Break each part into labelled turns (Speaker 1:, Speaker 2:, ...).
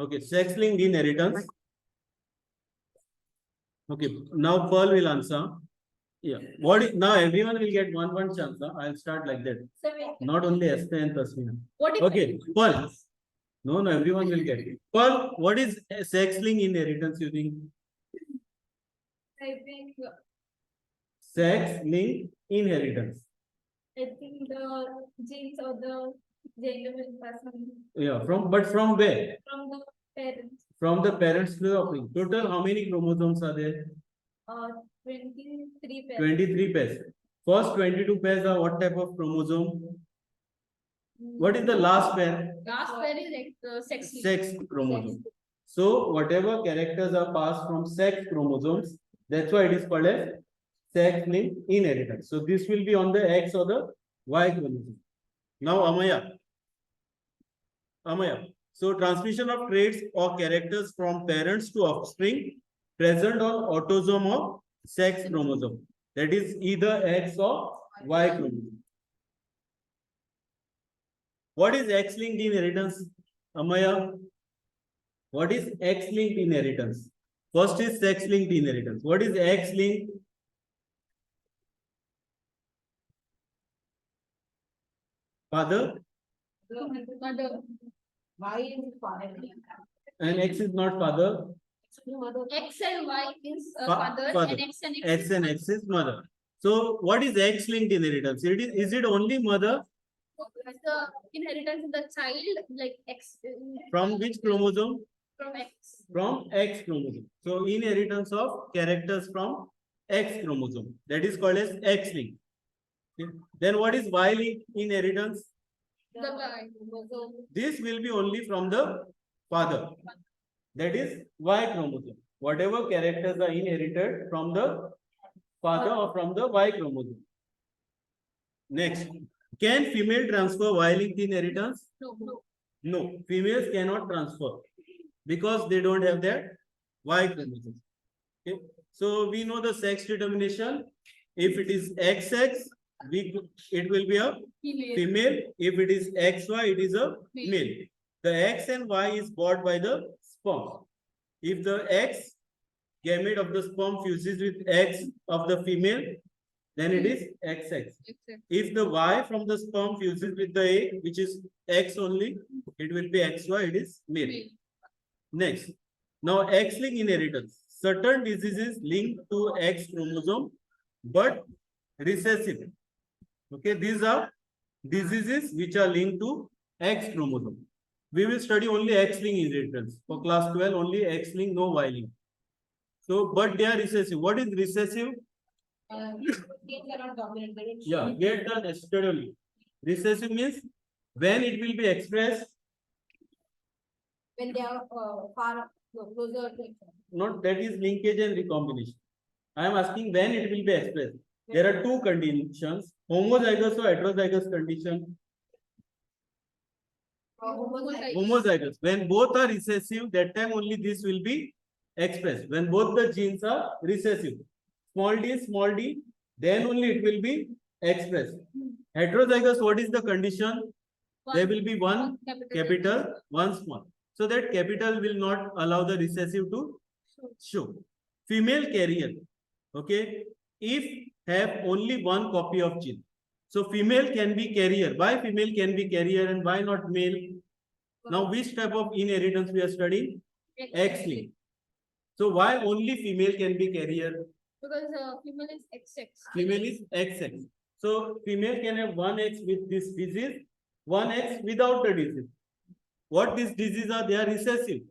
Speaker 1: Okay, sex-linked inheritance. Okay, now Pearl will answer. Yeah. What is, now everyone will get one chance. Huh? I'll start like that. Not only Esther and Tasmina. Okay, Pearl. No, everyone will get it. Pearl, what is sex-linked inheritance you think?
Speaker 2: I think
Speaker 1: Sex-linked inheritance.
Speaker 2: the genes of the gender will pass on
Speaker 1: Yeah, from where?
Speaker 2: from the parents.
Speaker 1: From the parents to the offspring. Total, how many chromosomes are there?
Speaker 2: 23 pairs.
Speaker 1: 23 pairs. First 22 pairs are what type of chromosome? What is the last pair?
Speaker 2: Last pair is sex.
Speaker 1: Sex chromosome. So whatever characters are passed from sex chromosomes, that's why it is called as sex-linked inheritance. So this will be on the X or the Y chromosome. Now Amaya. So transmission of traits or characters from parents to offspring present on autosome of sex chromosome. That is either X or Y chromosome. What is X-linked inheritance, Amaya? What is X-linked inheritance? First is sex-linked inheritance. What is X-linked? Father?
Speaker 2: Mother.
Speaker 3: Y is father.
Speaker 1: And X is not father.
Speaker 2: X and Y is
Speaker 1: Father.
Speaker 2: father, and
Speaker 1: X and X is mother. So what is X-linked inheritance? Is it only mother?
Speaker 2: the inheritance of the child, like X.
Speaker 1: From which chromosome?
Speaker 2: From X.
Speaker 1: From X chromosome. So inheritance of characters from X chromosome. That is called as X-linked. Okay. Then what is Y-linked inheritance?
Speaker 2: The Y.
Speaker 1: This will be only from the father. That is Y chromosome. Whatever characters are inherited from the father or from the Y chromosome. Next, can female transfer Y-linked inheritance?
Speaker 2: No.
Speaker 1: No, females cannot transfer because they don't have that Y chromosome. Okay. So we know the sex determination. If it is XX, it will be a female. If it is XY, it is a male. The X and Y is brought by the sperm. If the X gamete of the sperm fuses with X of the female, then it is XX. If the Y from the sperm fuses with the A, which is X only, it will be XY, it is male. Next, now X-linked inheritance. Certain diseases linked to X chromosome, but recessive. Okay, these are diseases which are linked to X chromosome. We will study only X-linked inheritance. For class 12, only X-linked, no Y-linked. So, but they are recessive. What is recessive? Yeah, get done yesterday. Recessive means when it will be expressed.
Speaker 3: When they are far closer to each other.
Speaker 1: Not that is linkage and recombination. I am asking when it will be expressed. There are two conditions: homozygous or heterozygous condition. Homozygous. When both are recessive, that time only this will be expressed. When both the genes are recessive, small d, then only it will be expressed. Heterozygous, what is the condition? There will be one capital, one small. So that capital will not allow the recessive to show. Female carrier, okay, if have only one copy of gene. So female can be carrier. Why female can be carrier and why not male? Now which type of inheritance we are studying? X-linked. So why only female can be carrier?
Speaker 2: Because female is XX.
Speaker 1: Female is XX. So female can have one X with this disease, one X without the disease. What these diseases are? They are recessive.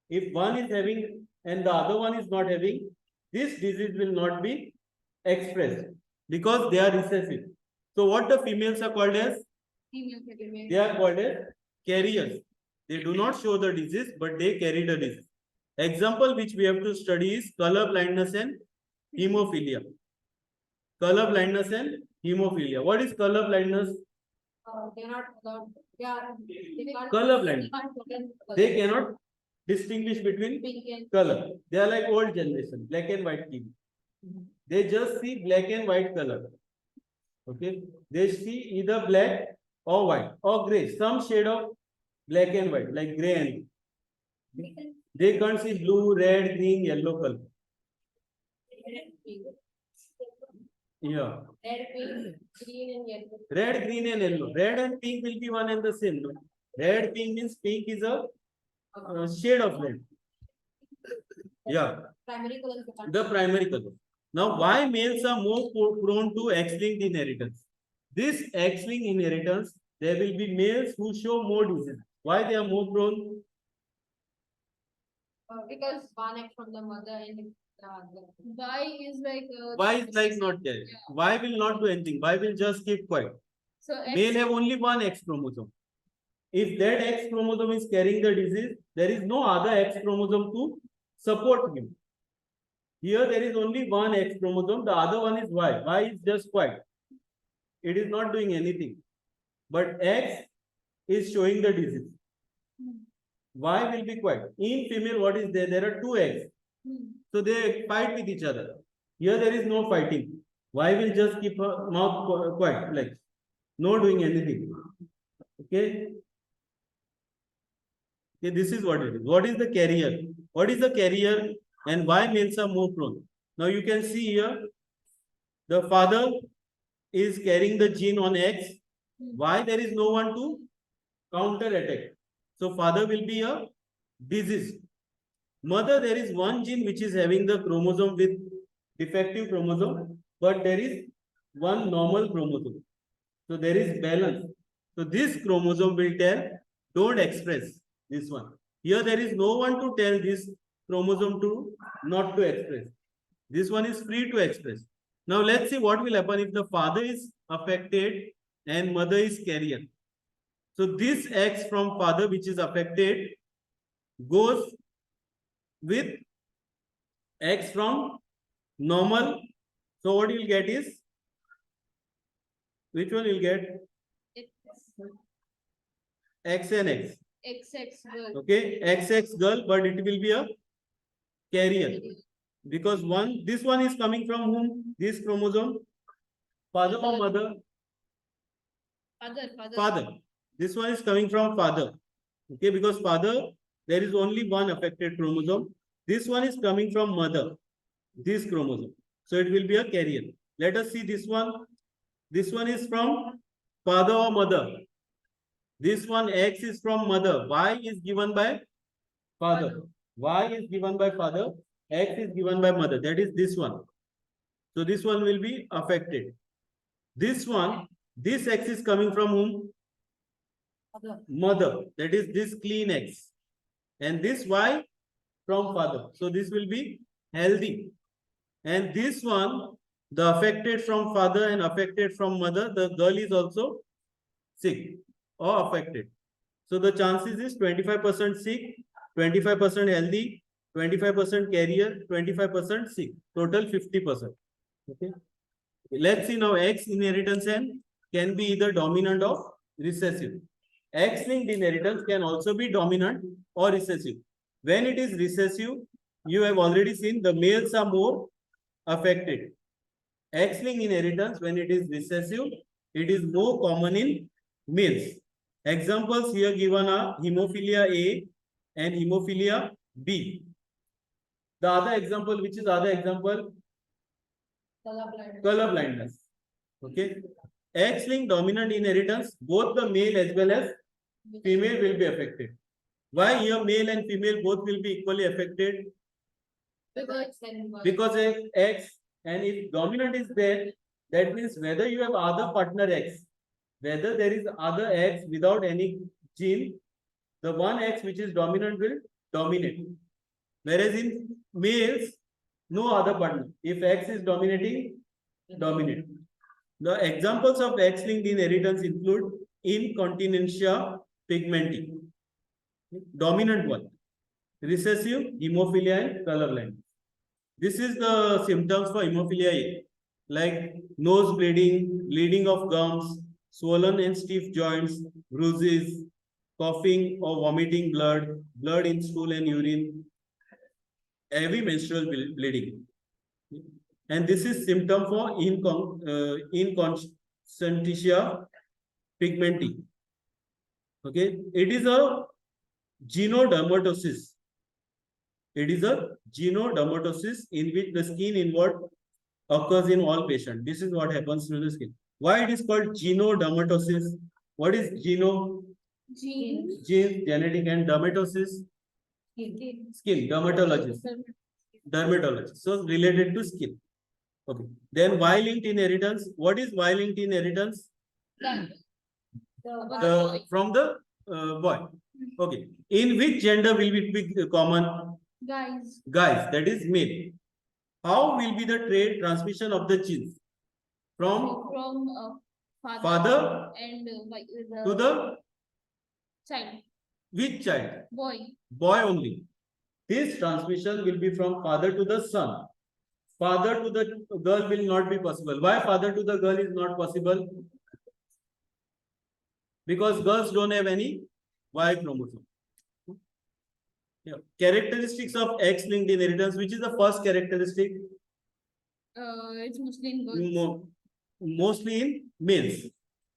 Speaker 1: If one is having and the other one is not having, this disease will not be expressed because they are recessive. So what the females are called as?
Speaker 2: Female.
Speaker 1: They are called as carriers. They do not show the disease, but they carry the disease. Example which we have to study is color blindness and hemophilia. Color blindness and hemophilia. What is color blindness?
Speaker 3: They are not allowed. They can't
Speaker 1: Color blindness.
Speaker 3: color.
Speaker 1: They cannot distinguish between
Speaker 3: Pink and
Speaker 1: color. They are like old generation, black and white TV. They just see black and white color. Okay. They see either black or white or gray, some shade of black and white, like gray and They can't see blue, red, green, yellow color. Yeah.
Speaker 3: Red, pink, green and yellow.
Speaker 1: Red, green, and yellow. Red and pink will be one and the same. No? Red, pink means pink is a shade of red. Yeah,
Speaker 3: Primary color.
Speaker 1: the primary color. Now, why males are more prone to X-linked inheritance? This X-linked inheritance, there will be males who show more disease. Why they are more prone?
Speaker 3: Because one X from the mother and the other.
Speaker 2: Y is like.
Speaker 1: Why is like not there? Why will not do anything? Why will just keep quiet?
Speaker 2: So
Speaker 1: Male have only one X chromosome. If that X chromosome is carrying the disease, there is no other X chromosome to support him. Here there is only one X chromosome, the other one is Y. Y is just quiet. It is not doing anything. But X is showing the disease. Y will be quiet. In female, what is there? There are two eggs. So they fight with each other. Here there is no fighting. Y will just keep her mouth quiet, like no doing anything. Okay. Okay, this is what it is. What is the carrier? What is the carrier and why males are more prone? Now you can see here, the father is carrying the gene on X. Why there is no one to counter attack? So father will be a disease. Mother, there is one gene which is having the chromosome with defective chromosome, but there is one normal chromosome. So there is balance. So this chromosome will tell, don't express this one. Here there is no one to tell this chromosome to not to express. This one is free to express. Now let's see what will happen if the father is affected and mother is carrier. So this X from father which is affected goes with X from normal. So what you will get is, which one you will get? X and X.
Speaker 2: XX girl.
Speaker 1: Okay, XX girl, but it will be a carrier. Because this one is coming from whom? This chromosome? Father or mother? Father. This one is coming from father. Okay, because father, there is only one affected chromosome. This one is coming from mother. This chromosome. So it will be a carrier. Let us see this one. This one is from father or mother. This one X is from mother. Y is given by father. Y is given by father. X is given by mother. That is this one. So this one will be affected. This one, this X is coming from whom? Mother. That is this clean X. And this Y from father. So this will be healthy. And this one, the affected from father and affected from mother, the girl is also sick or affected. So the chances is 25% sick, 25% healthy, 25% carrier, 25% sick. Total 50%. Okay. Let's see now X inheritance and can be either dominant or recessive. X-linked inheritance can also be dominant or recessive. When it is recessive, you have already seen the males are more affected. X-linked inheritance, when it is recessive, it is more common in males. Examples here given are hemophilia A and hemophilia B. The other example, which is other example? Color blindness. Okay. X-linked dominant inheritance, both the male as well as female will be affected. Why here male and female both will be equally affected? Because X, and if dominant is there, that means whether you have other partner X, whether there is other X without any gene, the one X which is dominant will dominate. Whereas in males, no other partner. If X is dominating, dominate. The examples of X-linked inheritance include incontinentia pigmenti, dominant one, recessive, hemophilia, and color blindness. This is the symptoms for hemophilia A, like nose bleeding, bleeding of gums, swollen and stiff joints, bruises, coughing or vomiting blood, blood in stool and urine, heavy menstrual bleeding. And this is symptom for incontinentia pigmenti. Okay, it is a genodermatosis. It is a genodermatosis in which the skin invert occurs in all patients. This is what happens to the skin. Why it is called genodermatosis? What is geno?
Speaker 2: Gene.
Speaker 1: Gene, genetic, and dermatosis, skin, dermatologist. Dermatologist. So related to skin. Okay. Then Y-linked inheritance. What is Y-linked inheritance? From the boy. Okay. In which gender will it be common?
Speaker 2: Guys.
Speaker 1: Guys, that is male. How will be the trait transmission of the genes? From father
Speaker 2: and
Speaker 1: to the
Speaker 2: child.
Speaker 1: which child?
Speaker 2: Boy.
Speaker 1: Boy only. This transmission will be from father to the son. Father to the girl will not be possible. Why father to the girl is not possible? Because girls don't have any Y chromosome. Yeah. Characteristics of X-linked inheritance. Which is the first characteristic?
Speaker 2: It's mostly in girls.
Speaker 1: Mostly in males.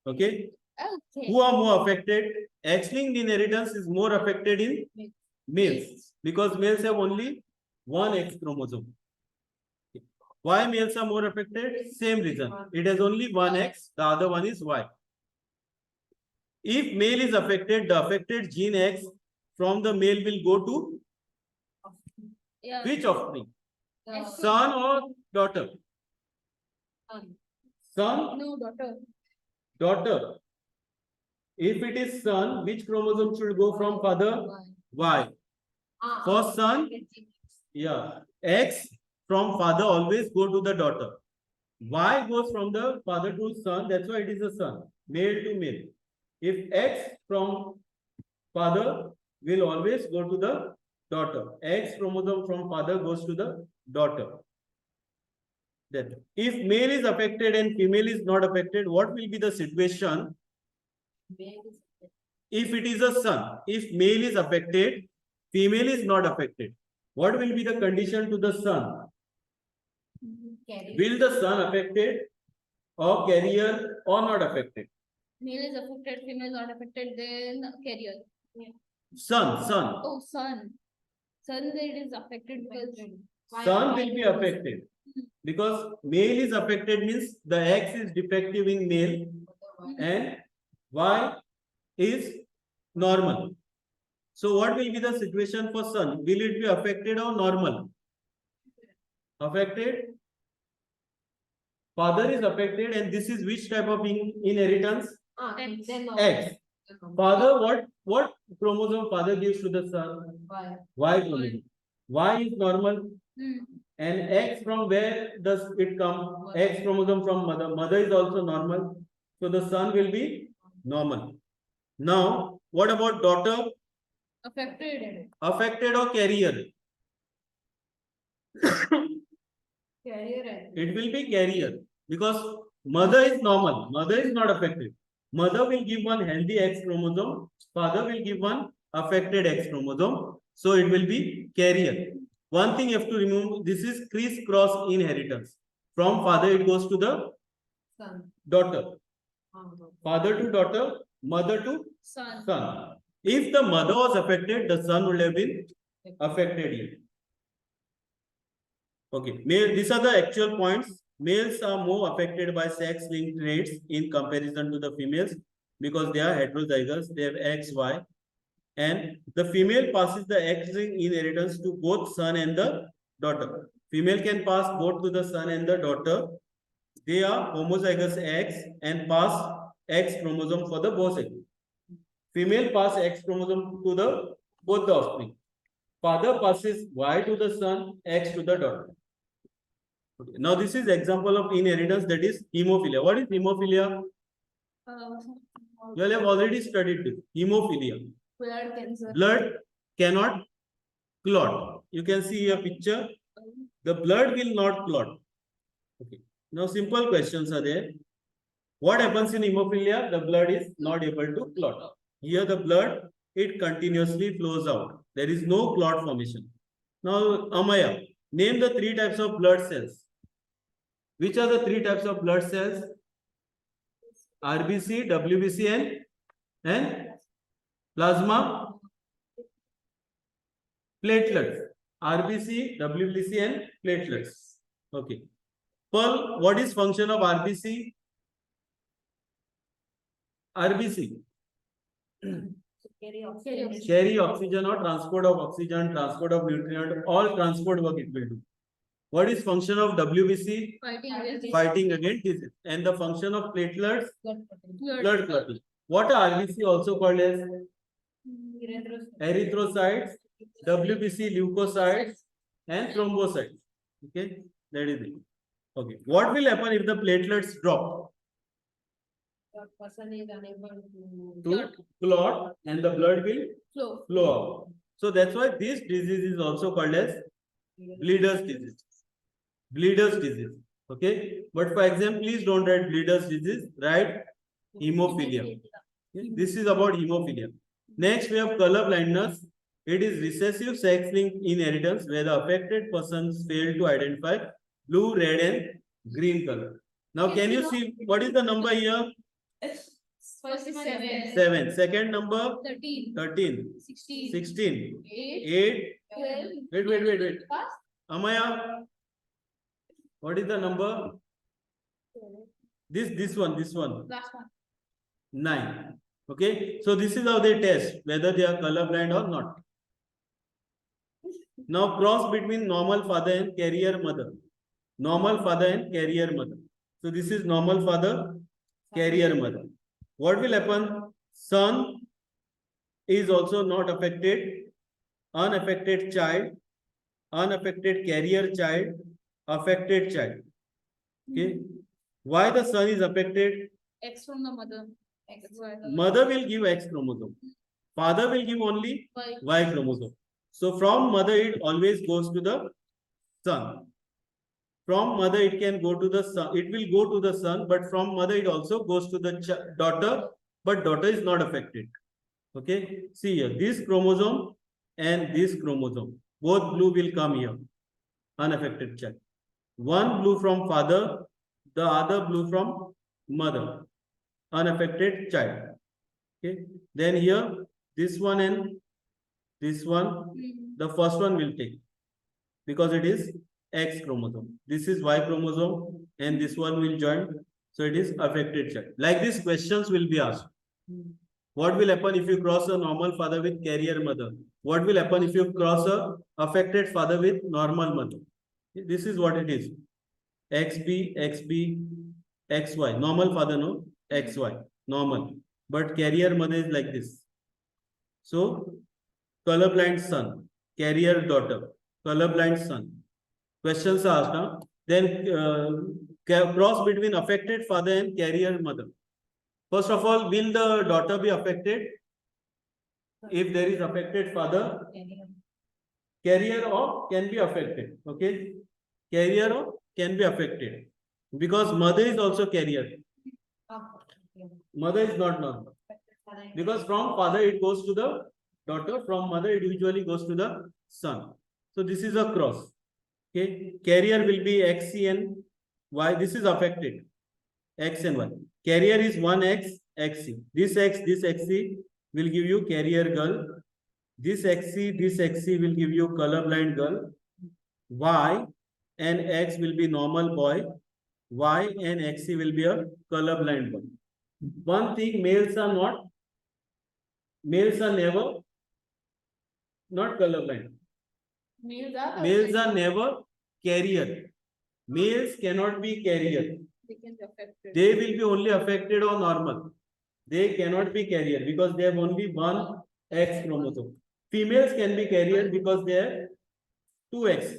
Speaker 1: Okay.
Speaker 2: Okay.
Speaker 1: Who are more affected? X-linked inheritance is more affected in males because males have only one X chromosome. Why males are more affected? Same reason. It has only one X, the other one is Y. If male is affected, the affected gene X from the male will go to which offspring? Son or daughter? Son?
Speaker 2: No, daughter.
Speaker 1: Daughter. If it is son, which chromosome should go from father? Y. For son, yeah, X from father always go to the daughter. Y goes from the father to son, that's why it is a son, male to male. If X from father will always go to the daughter. X chromosome from father goes to the daughter. Then, if male is affected and female is not affected, what will be the situation? If it is a son, if male is affected, female is not affected, what will be the condition to the son? Will the son affected or carrier or not affected?
Speaker 2: Male is affected, female is not affected, then carrier.
Speaker 1: Son.
Speaker 2: Oh, son. Son it is affected because
Speaker 1: Son will be affected because male is affected means the X is defective in male and Y is normal. So what will be the situation for son? Will it be affected or normal? Affected. Father is affected and this is which type of inheritance? X. Father, what chromosome father gives to the son? Y chromosome. Y is normal. And X from where does it come? X chromosome from mother. Mother is also normal. So the son will be normal. Now, what about daughter?
Speaker 2: affected.
Speaker 1: Affected or carrier?
Speaker 3: Carrier.
Speaker 1: It will be carrier because mother is normal. Mother is not affected. Mother will give one healthy X chromosome. Father will give one affected X chromosome. So it will be carrier. One thing you have to remove, this is criss-cross inheritance. From father it goes to the daughter. Father to daughter, mother to son. If the mother was affected, the son would have been affected here. Okay, these are the actual points. Males are more affected by sex-linked traits in comparison to the females because they are heterozygous. They have X, Y. And the female passes the X-linked inheritance to both son and the daughter. Female can pass both to the son and the daughter. They are homozygous X and pass X chromosome for the both sexes. Female pass X chromosome to the both the offspring. Father passes Y to the son, X to the daughter. Okay. Now this is example of inheritance, that is hemophilia. What is hemophilia? You all have already studied this. Hemophilia.
Speaker 2: Blood cancer.
Speaker 1: Blood cannot clot. You can see a picture. The blood will not clot. Okay. Now simple questions are there. What happens in hemophilia? The blood is not able to clot. Here the blood, it continuously flows out. There is no clot formation. Now Amaya, name the 3 types of blood cells. Which are the 3 types of blood cells? RBC, WBC and plasma platelets. RBC, WBC and platelets. Okay. Pearl, what is function of RBC? RBC.
Speaker 3: Carry
Speaker 1: Carry oxygen or transport of oxygen, transport of nutrient, all transport work it will do. What is function of WBC?
Speaker 2: Fighting against
Speaker 1: Fighting against disease. And the function of platelets?
Speaker 2: blood.
Speaker 1: Blood clotting. What are RBC also called as? Erythrocytes, WBC leukocytes and thrombocytes. Okay, that is it. Okay, what will happen if the platelets drop?
Speaker 3: The person is unable
Speaker 1: To clot and the blood will flow out. So that's why this disease is also called as bleeder's disease. Bleeder's disease. Okay, but for example, please don't write bleeder's disease, write hemophilia. Okay? This is about hemophilia. Next, we have color blindness. It is recessive sex-linked inheritance where the affected persons fail to identify blue, red, and green color. Now, can you see what is the number here?
Speaker 2: First is 7.
Speaker 1: 7. Second number
Speaker 2: 13.
Speaker 1: 13.
Speaker 2: 16.
Speaker 1: 16.
Speaker 2: 8.
Speaker 1: 8.
Speaker 2: 12.
Speaker 1: Wait. Amaya, what is the number? This one.
Speaker 2: Last one.
Speaker 1: 9. Okay, so this is how they test whether they are colorblind or not. Now cross between normal father and carrier mother. Normal father and carrier mother. So this is normal father, carrier mother. What will happen? Son is also not affected. Unaffected child, unaffected carrier child, affected child. Okay, why the son is affected?
Speaker 2: X from the mother.
Speaker 1: Mother will give X chromosome. Father will give only Y chromosome. So from mother it always goes to the son. From mother it can go to the son. It will go to the son, but from mother it also goes to the daughter, but daughter is not affected. Okay. See here, this chromosome and this chromosome, both blue will come here. Unaffected child. One blue from father, the other blue from mother. Unaffected child. Okay. Then here, this one and this one, the first one will take because it is X chromosome. This is Y chromosome and this one will join. So it is affected child. Like these questions will be asked. What will happen if you cross a normal father with carrier mother? What will happen if you cross a affected father with normal mother? This is what it is. XB, XB, XY. Normal father, no? XY. Normal. But carrier mother is like this. So, colorblind son, carrier daughter, colorblind son. Questions are asked. Huh? Then cross between affected father and carrier mother. First of all, will the daughter be affected? If there is affected father, carrier or can be affected. Okay, carrier or can be affected because mother is also carrier. Mother is not normal because from father it goes to the daughter, from mother it usually goes to the son. So this is a cross. Okay, carrier will be XC and Y. This is affected. X and Y. Carrier is 1X, XC. This XC will give you carrier girl. This XC will give you colorblind girl. Y and X will be normal boy. Y and XC will be a colorblind boy. One thing, males are never not colorblind. Males are never carrier. Males cannot be carrier.
Speaker 2: They can be affected.
Speaker 1: They will be only affected or normal. They cannot be carrier because they have only one X chromosome. Females can be carrier because they have 2X.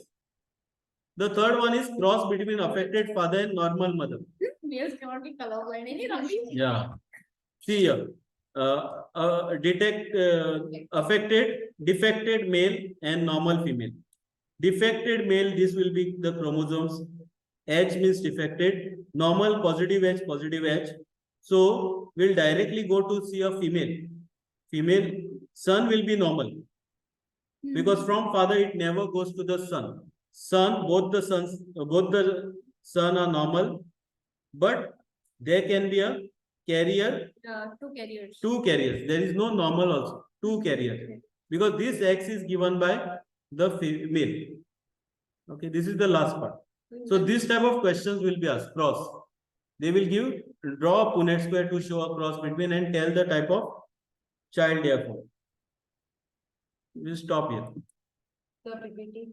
Speaker 1: The third one is cross between affected father and normal mother.
Speaker 2: Males cannot be colorblind.
Speaker 1: Yeah. See here. Detect defected male and normal female. Defected male, this will be the chromosomes. H means defected. Normal, positive H. So we'll directly go to see a female. Female son will be normal. Because from father it never goes to the son. Both the son are normal, but there can be a carrier. Two carriers. There is no normal also. Two carriers. Because this X is given by the female. Okay, this is the last part. So this type of questions will be asked. Cross. They will give draw a Punnett square to show a cross between and tell the type of child they are for. We'll stop here.
Speaker 3: The PPT.